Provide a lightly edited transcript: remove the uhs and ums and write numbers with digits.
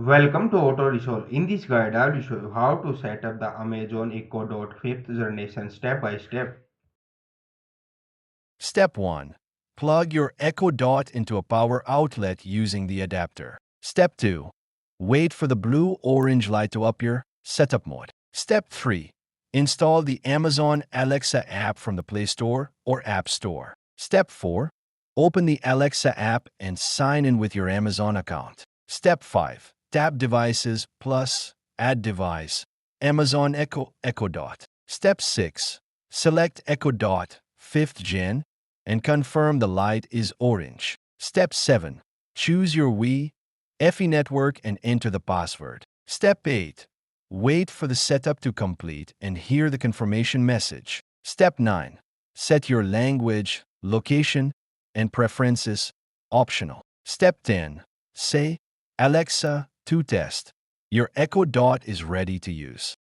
Welcome to Auto Resolve. In this guide, I will show you how to set up the Amazon Echo Dot fifth generation step by step. Step 1. Plug your Echo Dot into a power outlet using the adapter. Step 2. Wait for the blue-orange light to appear. Setup mode. Step 3. Install the Amazon Alexa app from the Play Store or App Store. Step 4. Open the Alexa app and sign in with your Amazon account. Step 5. Tap Devices plus Add Device. Amazon Echo Dot. Step 6. Select Echo Dot 5th Gen and confirm the light is orange. Step 7. Choose your Wi-Fi network and enter the password. Step 8. Wait for the setup to complete and hear the confirmation message. Step 9. Set your language, location, and preferences optional. Step 10. Say, Alexa, to test. Your Echo Dot is ready to use.